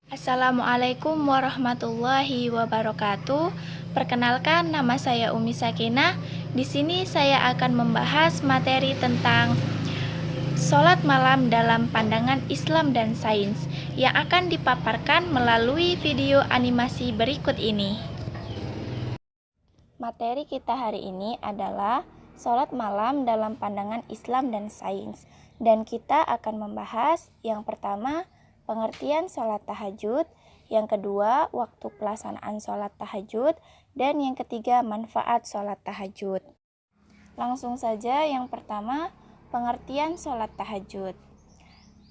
Assalamualaikum warahmatullahi wabarakatuh. Perkenalkan, nama saya Umi Sakinah. Di sini saya akan membahas materi tentang sholat malam dalam pandangan Islam dan sains yang akan dipaparkan melalui video animasi berikut ini. Materi kita hari ini adalah sholat malam dalam pandangan Islam dan sains. Dan kita akan membahas yang pertama, pengertian sholat tahajud, yang kedua, waktu pelaksanaan sholat tahajud, dan yang ketiga, manfaat sholat tahajud. Langsung saja yang pertama, pengertian sholat tahajud.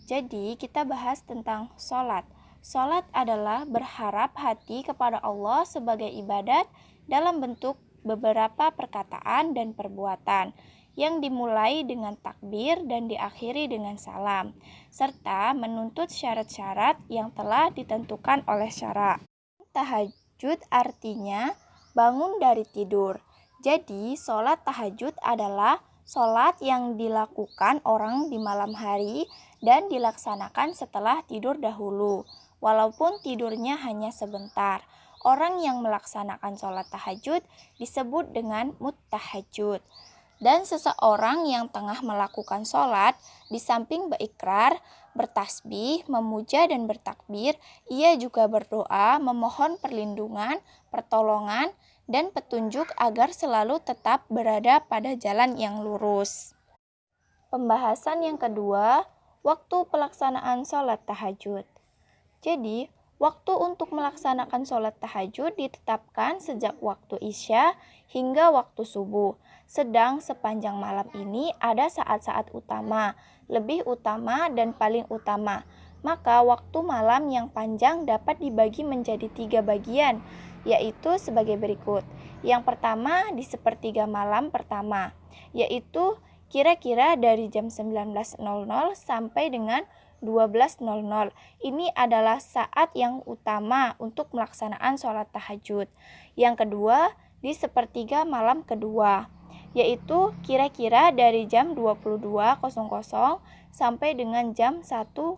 Jadi kita bahas tentang sholat. Sholat adalah berharap hati kepada Allah sebagai ibadat dalam bentuk beberapa perkataan dan perbuatan yang dimulai dengan takbir dan diakhiri dengan salam, serta menuntut syarat-syarat yang telah ditentukan oleh syara. Tahajud artinya bangun dari tidur. Jadi, sholat tahajud adalah sholat yang dilakukan orang di malam hari dan dilaksanakan setelah tidur dahulu. Walaupun tidurnya hanya sebentar, orang yang melaksanakan sholat tahajud disebut dengan muttahajud. Dan seseorang yang tengah melakukan sholat, di samping berikrar, bertasbih, memuja dan bertakbir, ia juga berdoa, memohon perlindungan, pertolongan, dan petunjuk agar selalu tetap berada pada jalan yang lurus. Pembahasan yang kedua, waktu pelaksanaan sholat tahajud. Jadi, waktu untuk melaksanakan sholat tahajud ditetapkan sejak waktu Isya hingga waktu subuh. Sedang sepanjang malam ini ada saat-saat utama, lebih utama dan paling utama. Maka waktu malam yang panjang dapat dibagi menjadi 3 bagian, yaitu sebagai berikut. Yang pertama di sepertiga malam pertama, yaitu kira-kira dari jam 19.00 sampai dengan 12.00. Ini adalah saat yang utama untuk melaksanaan sholat tahajud. Yang kedua, di sepertiga malam kedua, yaitu kira-kira dari jam 22.00 sampai dengan jam 1.00.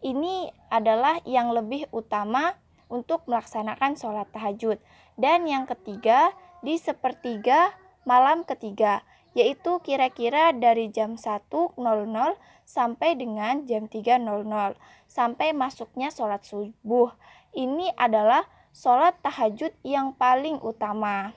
Ini adalah yang lebih utama untuk melaksanakan sholat tahajud. Dan yang ketiga, di sepertiga malam ketiga, yaitu kira-kira dari jam 1.00 sampai dengan jam 3.00 sampai masuknya sholat subuh. Ini adalah sholat tahajud yang paling utama.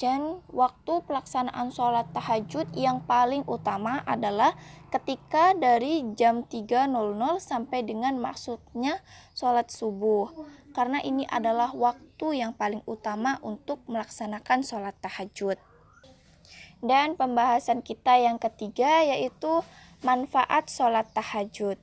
Dan waktu pelaksanaan sholat tahajud yang paling utama adalah ketika dari jam 3.00 sampai dengan maksudnya sholat subuh. Karena ini adalah waktu yang paling utama untuk melaksanakan sholat tahajud. Dan pembahasan kita yang ketiga yaitu manfaat sholat tahajud.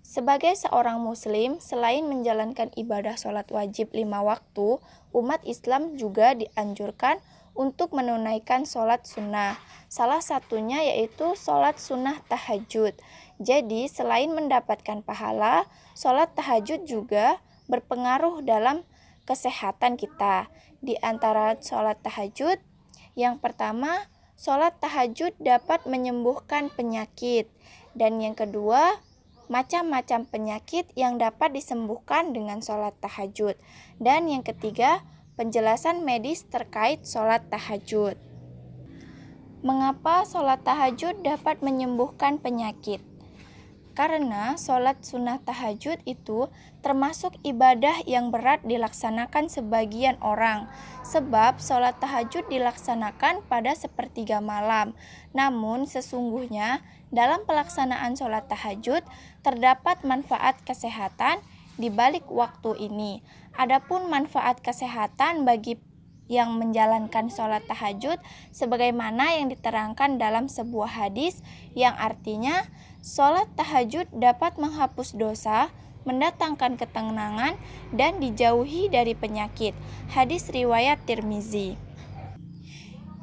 Sebagai seorang muslim, selain menjalankan ibadah sholat wajib 5 waktu, umat Islam juga dianjurkan untuk menunaikan sholat sunnah. Salah satunya yaitu sholat sunnah tahajud. Jadi, selain mendapatkan pahala, sholat tahajud juga berpengaruh dalam kesehatan kita. Di antara sholat tahajud, yang pertama, sholat tahajud dapat menyembuhkan penyakit. Dan yang kedua, macam-macam penyakit yang dapat disembuhkan dengan sholat tahajud. Dan yang ketiga, penjelasan medis terkait sholat tahajud. Mengapa sholat tahajud dapat menyembuhkan penyakit? Karena sholat sunnah tahajud itu termasuk ibadah yang berat dilaksanakan sebagian orang. Sebab sholat tahajud dilaksanakan pada sepertiga malam. Namun sesungguhnya dalam pelaksanaan sholat tahajud terdapat manfaat kesehatan di balik waktu ini. Adapun manfaat kesehatan bagi yang menjalankan sholat tahajud sebagaimana yang diterangkan dalam sebuah hadis yang artinya sholat tahajud dapat menghapus dosa, mendatangkan ketenangan, dan dijauhi dari penyakit. Hadis riwayat Tirmizi.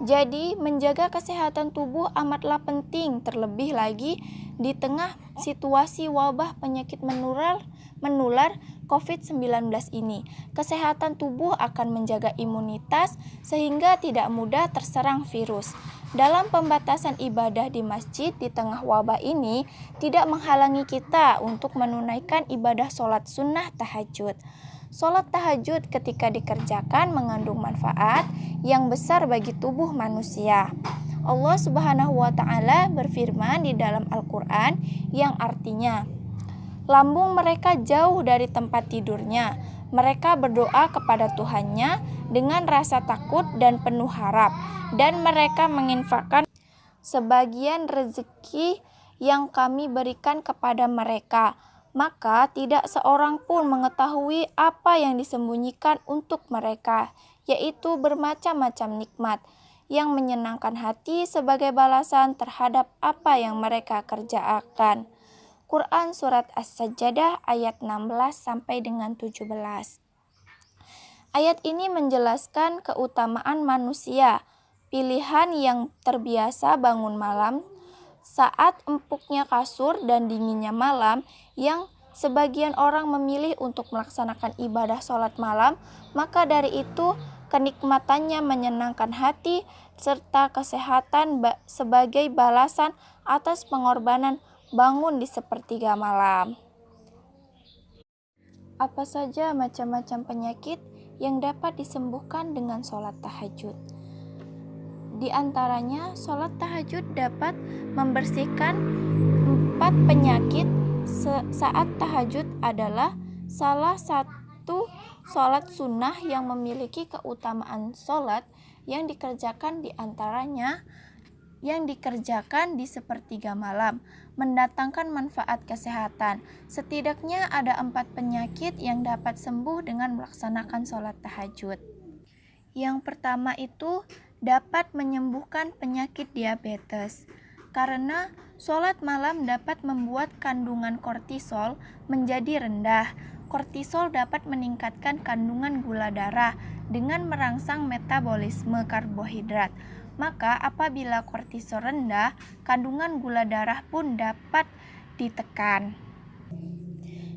Jadi, menjaga kesehatan tubuh amatlah penting, terlebih lagi di tengah situasi wabah penyakit menular COVID-19 ini. Kesehatan tubuh akan menjaga imunitas sehingga tidak mudah terserang virus. Dalam pembatasan ibadah di masjid di tengah wabah ini tidak menghalangi kita untuk menunaikan ibadah sholat sunnah tahajud. Sholat tahajud ketika dikerjakan mengandung manfaat yang besar bagi tubuh manusia. Allah Subhanahu wa Ta'ala berfirman di dalam Al-Quran yang artinya, lambung mereka jauh dari tempat tidurnya. Mereka berdoa kepada Tuhannya dengan rasa takut dan penuh harap, dan mereka menginfakkan sebagian rezeki yang kami berikan kepada mereka. Maka tidak seorang pun mengetahui apa yang disembunyikan untuk mereka, yaitu bermacam-macam nikmat yang menyenangkan hati sebagai balasan terhadap apa yang mereka kerjakan. Quran Surat As-Sajdah ayat 16 sampai dengan 17. Ayat ini menjelaskan keutamaan manusia, pilihan yang terbiasa bangun malam saat empuknya kasur dan dinginnya malam, yang sebagian orang memilih untuk melaksanakan ibadah sholat malam, maka dari itu kenikmatannya menyenangkan hati serta kesehatan sebagai balasan atas pengorbanan bangun di sepertiga malam. Apa saja macam-macam penyakit yang dapat disembuhkan dengan sholat tahajud? Di antaranya, sholat tahajud dapat membersihkan 4 penyakit. Saat tahajud adalah salah satu sholat sunnah yang memiliki keutamaan sholat yang dikerjakan di sepertiga malam, mendatangkan manfaat kesehatan. Setidaknya ada 4 penyakit yang dapat sembuh dengan melaksanakan sholat tahajud. Yang pertama itu dapat menyembuhkan penyakit diabetes, karena sholat malam dapat membuat kandungan kortisol menjadi rendah. Kortisol dapat meningkatkan kandungan gula darah dengan merangsang metabolisme karbohidrat. Maka apabila kortisol rendah, kandungan gula darah pun dapat ditekan.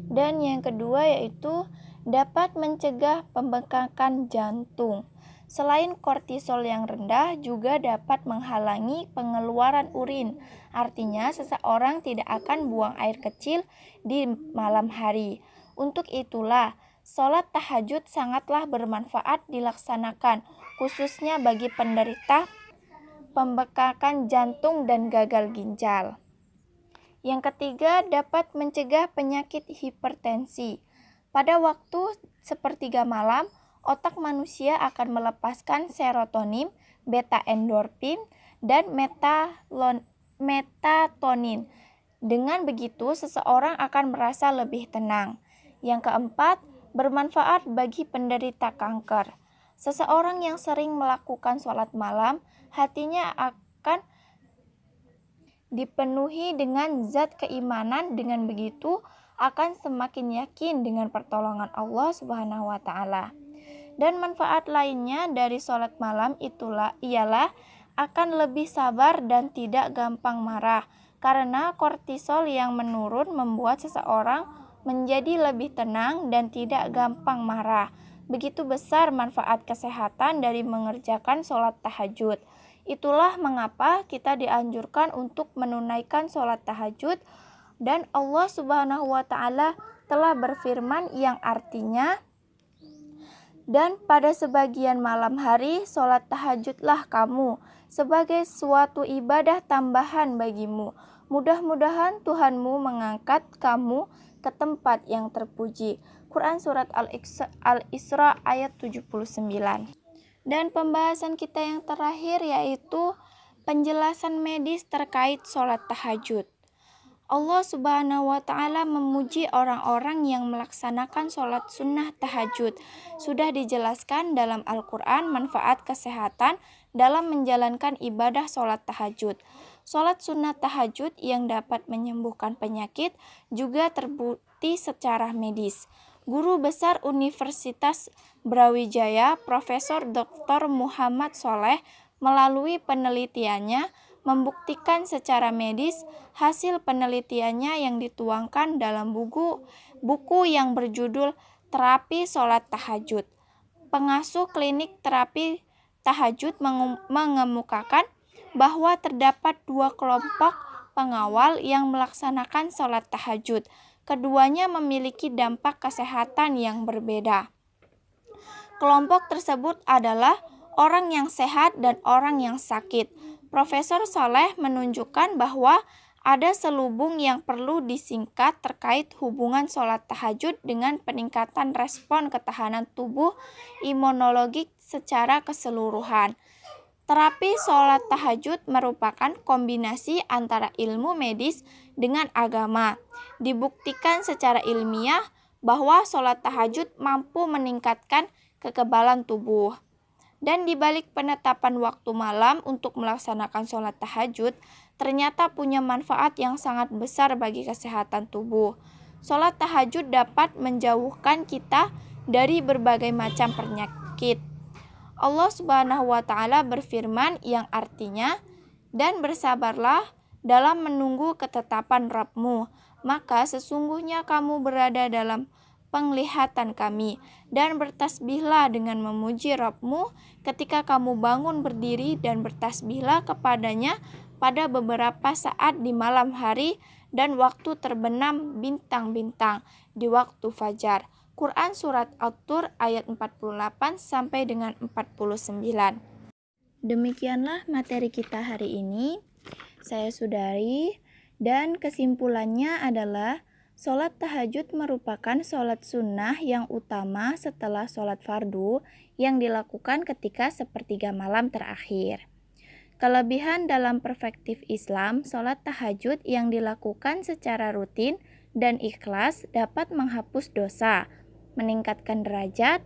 Dan yang kedua yaitu dapat mencegah pembengkakan jantung. Selain kortisol yang rendah juga dapat menghalangi pengeluaran urin. Artinya seseorang tidak akan buang air kecil di malam hari. Untuk itulah sholat tahajud sangatlah bermanfaat dilaksanakan, khususnya bagi penderita pembengkakan jantung dan gagal ginjal. Yang ketiga, dapat mencegah penyakit hipertensi. Pada waktu sepertiga malam, otak manusia akan melepaskan serotonin, beta endorfin, dan metatonin. Dengan begitu, seseorang akan merasa lebih tenang. Yang keempat, bermanfaat bagi penderita kanker. Seseorang yang sering melakukan sholat malam, hatinya akan dipenuhi dengan zat keimanan. Dengan begitu akan semakin yakin dengan pertolongan Allah Subhanahu wa Ta'ala. Dan manfaat lainnya dari sholat malam ialah akan lebih sabar dan tidak gampang marah, karena kortisol yang menurun membuat seseorang menjadi lebih tenang dan tidak gampang marah. Begitu besar manfaat kesehatan dari mengerjakan sholat tahajud. Itulah mengapa kita dianjurkan untuk menunaikan sholat tahajud, dan Allah Subhanahu wa Ta'ala telah berfirman yang artinya, dan pada sebagian malam hari sholat tahajudlah kamu sebagai suatu ibadah tambahan bagimu. Mudah-mudahan Tuhanmu mengangkat kamu ke tempat yang terpuji. Quran Surat Al-Isra ayat 79. Dan pembahasan kita yang terakhir yaitu penjelasan medis terkait sholat tahajud. Allah Subhanahu wa Ta'ala memuji orang-orang yang melaksanakan sholat sunnah tahajud. Sudah dijelaskan dalam Al-Quran manfaat kesehatan dalam menjalankan ibadah sholat tahajud. Sholat sunnah tahajud yang dapat menyembuhkan penyakit juga terbukti secara medis. Guru Besar Universitas Brawijaya, Profesor Dr. Muhammad Soleh, melalui penelitiannya membuktikan secara medis hasil penelitiannya yang dituangkan dalam buku yang berjudul Terapi Sholat Tahajud. Pengasuh klinik terapi tahajud mengemukakan bahwa terdapat dua kelompok pengawal yang melaksanakan sholat tahajud. Keduanya memiliki dampak kesehatan yang berbeda. Kelompok tersebut adalah orang yang sehat dan orang yang sakit. Profesor Soleh menunjukkan bahwa ada selubung yang perlu disingkat terkait hubungan sholat tahajud dengan peningkatan respon ketahanan tubuh imunologik secara keseluruhan. Terapi sholat tahajud merupakan kombinasi antara ilmu medis dengan agama. Dibuktikan secara ilmiah bahwa sholat tahajud mampu meningkatkan kekebalan tubuh. Dan di balik penetapan waktu malam untuk melaksanakan sholat tahajud, ternyata punya manfaat yang sangat besar bagi kesehatan tubuh. Sholat tahajud dapat menjauhkan kita dari berbagai macam penyakit. Allah Subhanahu wa Ta'ala berfirman yang artinya, "Dan bersabarlah dalam menunggu ketetapan Rabb-Mu, maka sesungguhnya kamu berada dalam penglihatan kami, dan bertasbihlah dengan memuji Rabb-Mu ketika kamu bangun berdiri, dan bertasbihlah kepadanya pada beberapa saat di malam hari dan waktu terbenam bintang-bintang di waktu fajar." Quran Surat At-Tur ayat 48 sampai dengan 49. Demikianlah materi kita hari ini. Saya sudahi, dan kesimpulannya adalah sholat tahajud merupakan sholat sunnah yang utama setelah sholat fardu yang dilakukan ketika sepertiga malam terakhir. Kelebihan dalam perspektif Islam, sholat tahajud yang dilakukan secara rutin dan ikhlas dapat menghapus dosa, meningkatkan derajat,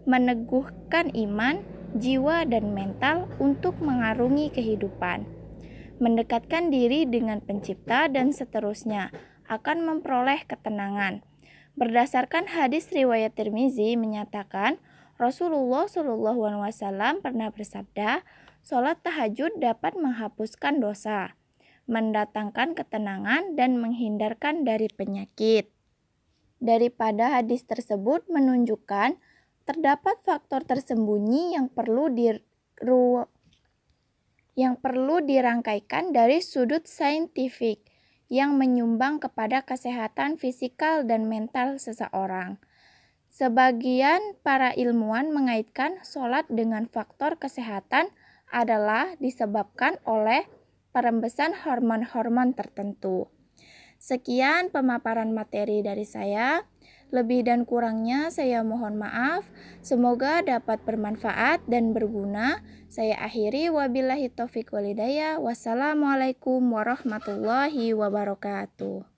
meneguhkan iman, jiwa, dan mental untuk mengarungi kehidupan, mendekatkan diri dengan pencipta, dan seterusnya, akan memperoleh ketenangan. Berdasarkan hadis riwayat Tirmizi menyatakan, Rasulullah SAW pernah bersabda, sholat tahajud dapat menghapuskan dosa, mendatangkan ketenangan, dan menghindarkan dari penyakit. Daripada hadis tersebut menunjukkan terdapat faktor tersembunyi yang perlu dirangkaikan dari sudut saintifik yang menyumbang kepada kesehatan fisikal dan mental seseorang. Sebagian para ilmuwan mengaitkan sholat dengan faktor kesehatan adalah disebabkan oleh perembesan hormon-hormon tertentu. Sekian pemaparan materi dari saya. Lebih dan kurangnya saya mohon maaf. Semoga dapat bermanfaat dan berguna. Saya akhiri, wabillahi taufiq wal hidayah. Wassalamualaikum warahmatullahi wabarakatuh.